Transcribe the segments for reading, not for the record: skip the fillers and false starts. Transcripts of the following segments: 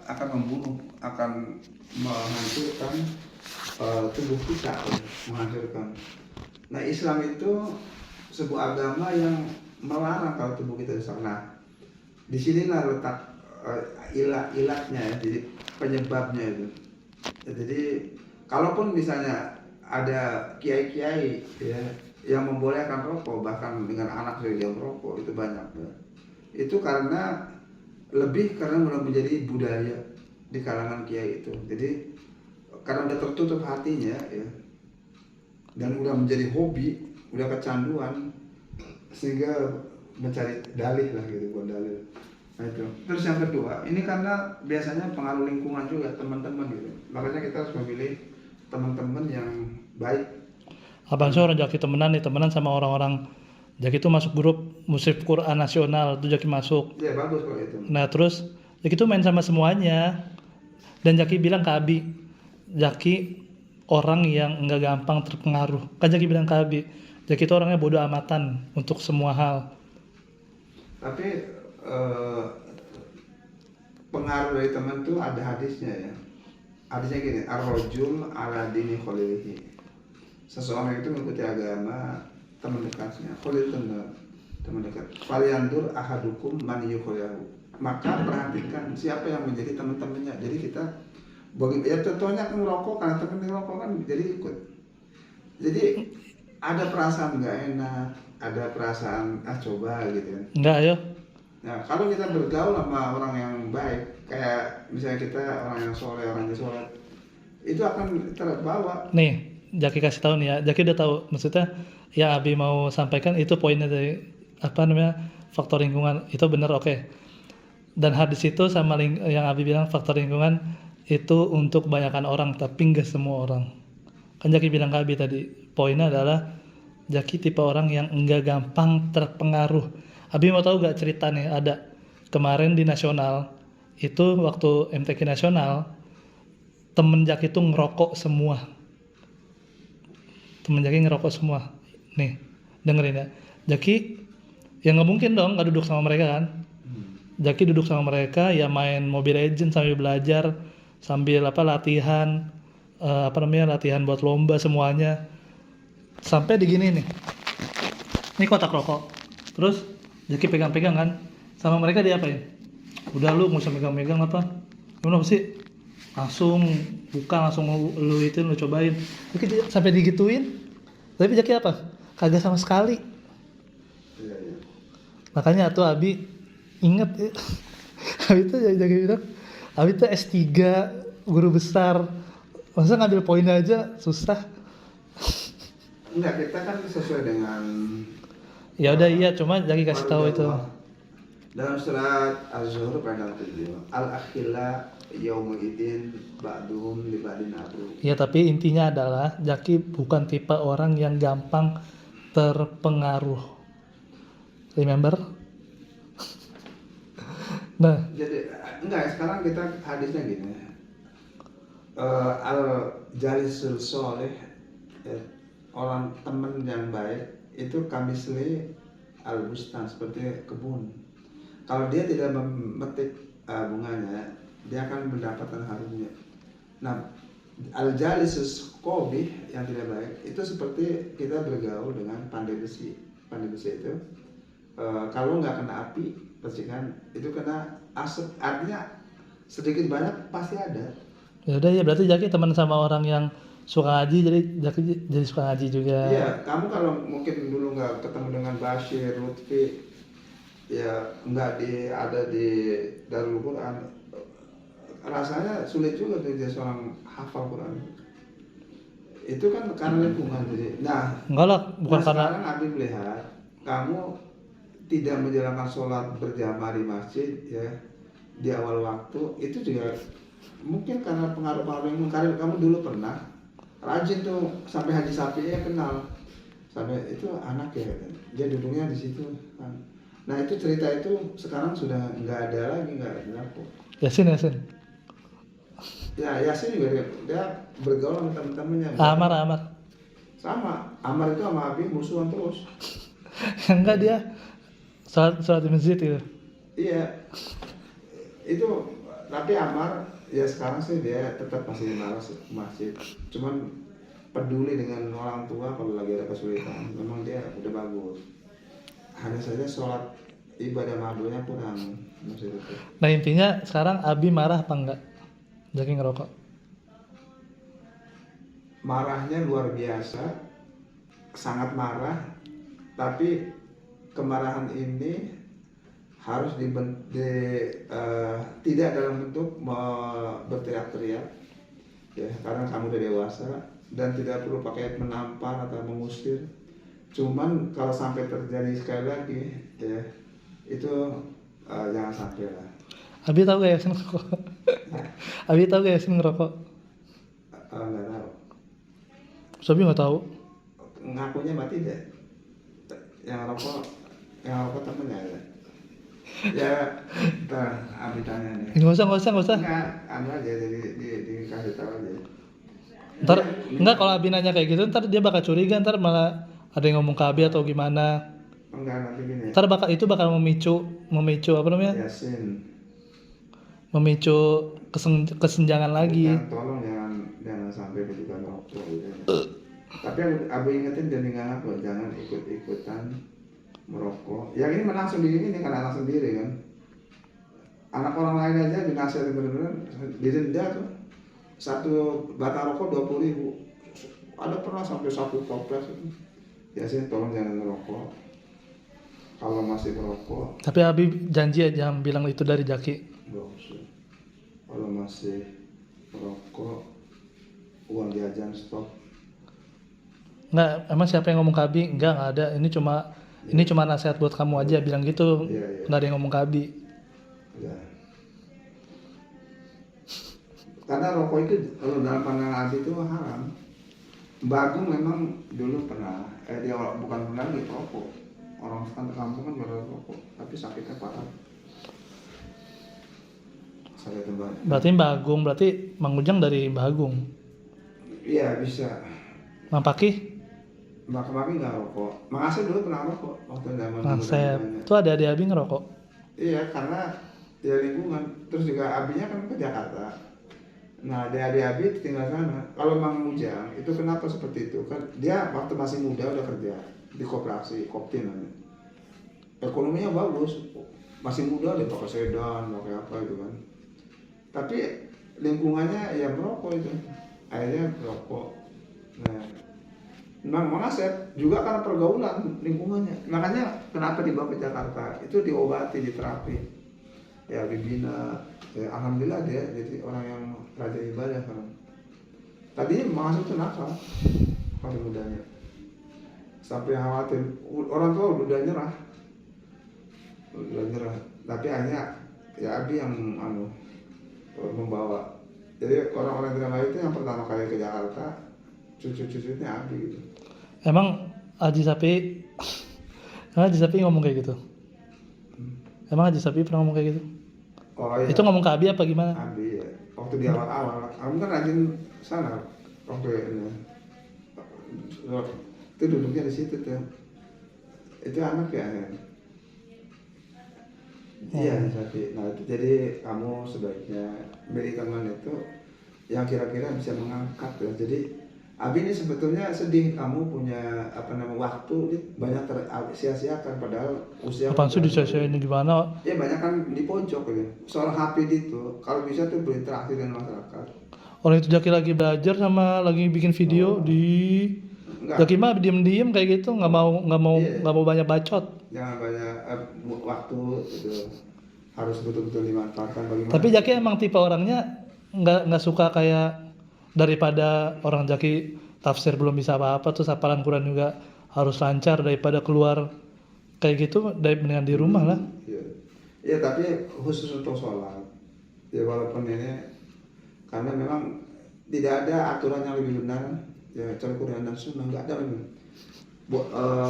akan membunuh, akan menghancurkan tubuh kita, menghancurkan. Nah, Islam itu sebuah agama yang melarang kalau tubuh kita rusak. Nah, disinilah letak ilatnya ya, jadi penyebabnya itu. Jadi kalaupun misalnya ada kiai-kiai ya yang membolehkan rokok, bahkan dengan anak saja merokok, itu banyak ya. Itu karena mulai menjadi budaya di kalangan kiai itu. Jadi karena udah tertutup hatinya ya, dan udah menjadi hobi, udah kecanduan, sehingga mencari dalih lah gitu, buat dalil. Nah itu. Terus yang kedua, ini karena biasanya pengaruh lingkungan juga, teman-teman gitu. Makanya kita harus memilih teman-teman yang baik. Abang saya orang Jaki temenan sama orang-orang Jaki itu masuk grup musik Quran nasional, itu Jaki masuk. Ya bagus kalau itu. Nah terus Jaki tuh main sama semuanya, dan Jaki bilang ke Abi, Jaki orang yang enggak gampang terpengaruh. Kan Jaki bilang ke Abi, Jaki itu orangnya bodoh amatan untuk semua hal. Tapi pengaruh dari teman tuh ada hadisnya ya. Hadisnya gini, ar-rajul ala dini khalilihi. Seseorang itu mengikuti agama teman dekatnya. Khalil itu teman dekat. Falyandur ahadukum man yukhalilahu. Maka perhatikan siapa yang menjadi teman-temannya. Jadi kita ya contohnya kan ngerokok, karena teman ngerokok kan jadi ikut. Jadi ada perasaan nggak enak, ada perasaan coba gitu kan. Enggak, ayo. Nah, kalau kita bergaul sama orang yang baik, kayak misalnya kita orang yang soleh, orang yang sholat, itu akan terbawa. Nih, Jaki kasih tahu nih ya. Jaki udah tahu, maksudnya yang Abi mau sampaikan itu poinnya dari faktor lingkungan itu benar, oke. Dan hadis itu sama yang Abi bilang faktor lingkungan itu untuk kebanyakan orang, tapi nggak semua orang. Kan Jaki bilang ke Abi tadi, poinnya adalah Jaki tipe orang yang enggak gampang terpengaruh. Abi mau tahu gak cerita nih, ada kemarin di nasional, itu waktu MTQ nasional, temen Jaki tuh ngerokok semua. Temen Jaki ngerokok semua. Nih, dengerin ya. Jaki, ya nggak mungkin dong nggak duduk sama mereka kan. Jaki duduk sama mereka, ya main Mobile Legends sambil belajar, sambil latihan, latihan buat lomba semuanya. Sampai di gini nih. Ini kotak rokok. Terus Jaki pegang-pegang kan. Sama mereka diapain? Udah lu nggak usah megang-megang apa. Gimana sih? Langsung buka, langsung lu cobain. Jaki sampai digituin. Tapi Jaki apa? Kagak sama sekali. Makanya tuh Abi inget ya. Abi tuh Jaki bilang, Abi tuh S3, guru besar. Masa ngambil poin aja susah. Enggak, kita kan sesuai dengan Ya udah iya, cuma Jaki kasih tahu itu. Dalam surat Az-Zuhr pada 7, al-akhilla yauma idin ba'duhum li ba'din adu. Ya tapi intinya adalah Jaki bukan tipe orang yang gampang terpengaruh. Remember? Nah, Jadi enggak, sekarang kita hadisnya gini. Al-jalisul sholih, orang teman yang baik itu kamisli al-bustan, seperti kebun. Kalau dia tidak memetik bunganya, dia akan mendapatkan harumnya. Nah, al-jalisus qabih yang tidak baik itu seperti kita bergaul dengan pandai besi. Pandai besi itu kalau nggak kena api percikan, itu kena asap. Artinya sedikit banyak pasti ada. ya udah ya berarti Jaki teman sama orang yang suka ngaji, jadi Jaki jadi suka ngaji juga. Iya, kamu kalau mungkin dulu nggak ketemu dengan Bashir, Lutfi, ya nggak ada di Darul Quran, rasanya sulit juga tuh jadi seorang hafal Quran. Itu kan karena lingkungan. Jadi, Enggak lah, bukan karena. Sekarang Abi melihat kamu tidak menjalankan sholat berjamaah di masjid ya di awal waktu, itu juga mungkin karena pengaruh-pengaruh yang karena kamu dulu pernah rajin tuh, sampai Haji Sapi ya kenal, sampai itu anak ya dia duduknya di situ kan. Nah itu cerita itu sekarang sudah nggak ada lagi, nggak berlaku. Yasin Ya Yasin juga dia bergaul sama teman-temannya. Amar Sama Amar itu sama Abi musuhan terus. enggak, dia sholat di masjid itu. Iya, itu Tapi Amar ya sekarang sih dia tetap masih malas ke masjid. Cuman peduli dengan orang tua kalau lagi ada kesulitan. Memang dia udah bagus. Hanya saja sholat ibadah madunya kurang masih tetap. Nah intinya sekarang Abi marah apa enggak? Jaki ngerokok. Marahnya luar biasa, sangat marah. Tapi kemarahan ini harus tidak dalam bentuk berteriak-teriak ya, karena kamu udah dewasa dan tidak perlu pakai menampar atau mengusir. Cuman kalau sampai terjadi sekali lagi ya itu jangan sampai lah. Abi tahu gak Yasin ngerokok? Abi tahu gak Yasin ngerokok? Nggak tahu, Sobi nggak tahu. ngakunya mati deh. Yang rokok temennya ya. Ya, ntar Abi tanya nih. Nggak usah. Enggak, anu aja jadi dikasih tahu aja. Ntar enggak, kalau Abi nanya kayak gitu ntar dia bakal curiga, ntar malah ada yang ngomong ke Abi atau gimana. Enggak, nanti gini. Ntar bakal memicu apa namanya? Yasin. Memicu kesenjangan lagi. Bukan, tolong jangan sampai kejutan rokok gitu. Tapi Abi ingetin dan ngaku jangan ikut-ikutan merokok. Yang ini menang sendiri ini kan anak sendiri kan. Anak orang lain aja dinasihatin bener-bener didenda tuh. Satu batang rokok 20.000. Ada pernah sampai 1 toples itu. Ya sih tolong jangan merokok. Kalau masih merokok, Tapi Abi janji ya jangan bilang itu dari Jaki. nggak usah. Kalau masih merokok, uang jajan stop. Enggak, emang siapa yang ngomong ke Abi? Enggak ada. Ini cuma nasihat buat kamu aja, bilang gitu. Iya. Enggak ada yang ngomong ke Abi. Ya. Karena rokok itu kalau dalam pandangan Abi itu haram. Mbak Agung memang dulu pernah, dia bukan pernah lagi rokok. Orang kampung kan merokok, tapi sakitnya parah. Sakit tembak. Berarti Mbak Agung, berarti Mang Ujang dari Mbak Agung. Iya bisa. Mang Pakih, Mbak Kemaki nggak rokok. Mang Asep dulu pernah rokok waktu zaman Mang Sep. muda-mudanya. Itu ada Abi ngerokok. Iya karena ya lingkungan. Terus juga Abinya kan ke Jakarta. Nah adik-adik Abi tinggal sana. Kalau Mang Ujang itu kenapa seperti itu? Kan dia waktu masih muda udah kerja di koperasi Koptin namanya. Ekonominya bagus, masih muda dia pakai sedan, pakai apa itu kan. Tapi lingkungannya ya merokok itu, akhirnya merokok. Nah, Mang Asep juga karena pergaulan lingkungannya, makanya kenapa dibawa ke Jakarta itu diobati, diterapi, ya dibina. Ya, alhamdulillah dia jadi orang yang rajin ibadah kan. Tadinya Mang Asep itu nakal pada mudanya, sampai khawatir orang tua udah nyerah. Tapi hanya ya Abi yang membawa. Jadi orang-orang drama itu yang pertama kali ke Jakarta, cucu-cucunya Abi gitu. Emang Haji Sapi ngomong kayak gitu? Emang Haji Sapi pernah ngomong kayak gitu? Oh iya. Itu ngomong ke Abi apa gimana? Abi ya. Waktu di awal-awal, kamu kan rajin sana waktu ini. Itu duduknya di situ tuh. Itu anak ya. Iya, tapi nah itu jadi kamu sebaiknya milih teman itu yang kira-kira bisa mengangkat ya. Jadi Abi ini sebetulnya sedih kamu punya waktu ini banyak tersia-siakan padahal usia. Apaan sih disia-siain gimana? Ya banyak kan di pojok ya. Soal HP itu kalau bisa tuh berinteraksi dengan masyarakat. Orang itu Jaki lagi belajar sama lagi bikin video Jaki mah diem-diem kayak gitu, nggak mau banyak bacot. Jangan banyak waktu itu harus betul-betul dimanfaatkan bagaimana. Tapi Jaki emang tipe orangnya nggak suka kayak daripada orang Jaki tafsir belum bisa apa-apa terus hafalan Quran juga harus lancar daripada keluar kayak gitu, mendingan di rumah lah. Iya tapi khusus untuk sholat ya walaupun ini karena memang tidak ada aturan yang lebih benar ya cara Quran dan Sunnah nggak ada lebih.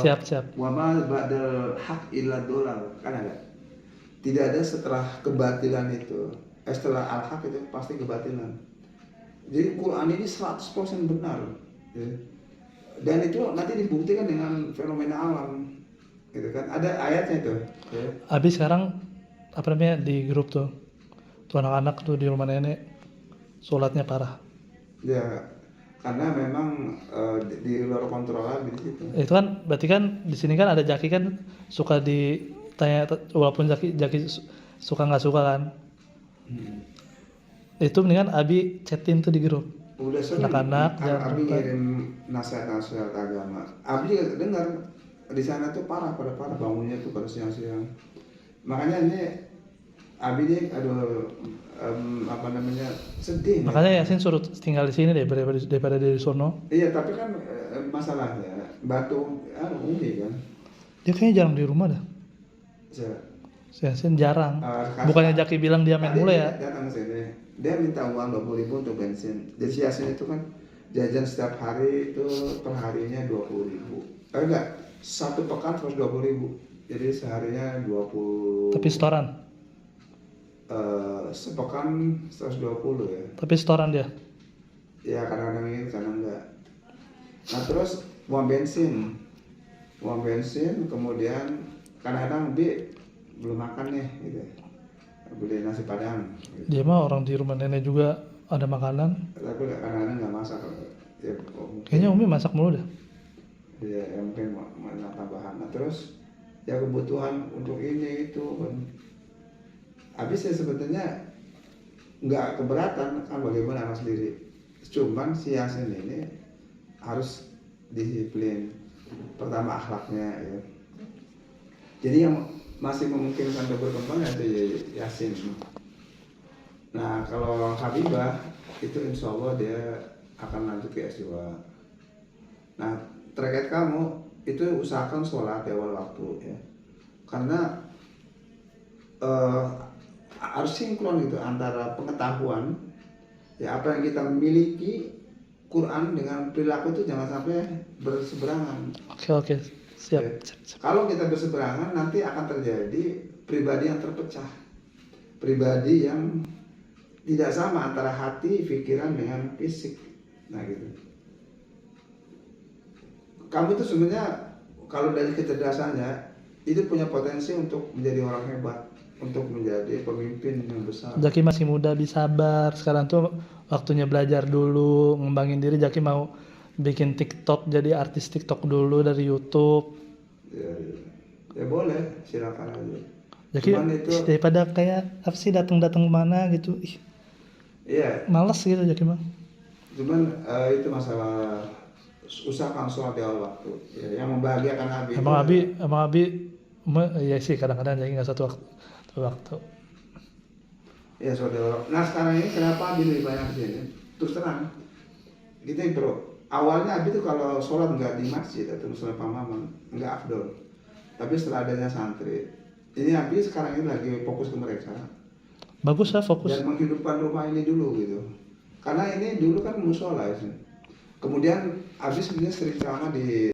Siap. Wa ma ba'dal haq illa dolal kan ada. Tidak ada setelah kebatilan itu. Setelah al-haq itu pasti kebatilan. Jadi Quran ini 100% benar. Ya. Dan itu nanti dibuktikan dengan fenomena alam. Gitu kan. Ada ayatnya itu. Ya. Habis sekarang apa namanya di grup tuh Tuh anak-anak tuh di rumah nenek sholatnya parah. Ya, karena memang di luar kontrol Abi di situ. Itu kan berarti kan di sini kan ada Jaki kan suka ditanya walaupun Jaki suka nggak suka kan. Itu mendingan Abi chatin tuh di grup. Udah sering Anak-anak jangan Abi lupa. ngirim nasihat-nasihat agama. Abi juga dengar di sana tuh parah bangunnya tuh pada siang-siang. Makanya ini Abi nih aduh apa namanya sedih. Makanya Yasin suruh tinggal di sini deh daripada di sono. Iya, tapi kan masalahnya batu Umi kan. Dia kayaknya jarang di rumah dah. Si Yasin jarang. Bukannya Jaki bilang dia main mulu ya. Dia datang ke sini. Dia minta uang 20.000 untuk bensin. Jadi si Yasin itu kan jajan setiap hari itu per harinya 20.000. Enggak, satu pekan 120.000. Jadi seharinya 20. Tapi setoran. Sepekan 120 ya. Tapi setoran dia. Ya kadang-kadang ini kadang enggak. Nah terus uang bensin, kemudian kadang-kadang belum makan nih gitu. Beli nasi padang. Gitu. Dia mah orang di rumah nenek juga ada makanan. Tapi kadang-kadang nggak masak. Ya, Kayaknya Umi masak mulu dah. Ya mungkin mana tambahan. Nah, terus ya kebutuhan untuk ini itu kan. Habis ya sebetulnya nggak keberatan kan bagaimana anak sendiri. Cuman si Yasin ini harus disiplin. Pertama akhlaknya ya. Jadi yang masih memungkinkan untuk berkembang itu Yasin. Nah kalau Habibah itu insya Allah dia akan lanjut ke S2. Nah terkait kamu itu usahakan sholat di awal waktu ya. Karena harus sinkron gitu antara pengetahuan ya apa yang kita miliki Quran dengan perilaku itu jangan sampai berseberangan. Oke. Siap. Ya. Kalau kita berseberangan nanti akan terjadi pribadi yang terpecah, pribadi yang tidak sama antara hati, pikiran dengan fisik. Nah gitu. Kamu itu sebenarnya kalau dari kecerdasannya itu punya potensi untuk menjadi orang hebat, untuk menjadi pemimpin yang besar. Jaki masih muda, bisa sabar. Sekarang tuh waktunya belajar dulu, ngembangin diri. Jaki mau bikin TikTok, jadi artis TikTok dulu dari YouTube. Ya boleh, silakan aja. Jaki daripada kayak apa sih datang kemana gitu. Iya. Males gitu Jaki mah. Cuman itu masalah usahakan sholat di awal waktu. Ya, yang membahagiakan Abi. Emang Abi, ya sih kadang-kadang Jaki nggak satu waktu. Ya saudara. Nah sekarang ini kenapa Abi lebih banyak di sini? Terus terang, gitu bro. Awalnya Abi tuh kalau sholat nggak di masjid atau sholat pamaman nggak afdol. Tapi setelah adanya santri, ini Abi sekarang ini lagi fokus ke mereka. Bagus lah fokus. Dan menghidupkan rumah ini dulu gitu. Karena ini dulu kan musola ya. Kemudian Abi sebenarnya sering ceramah di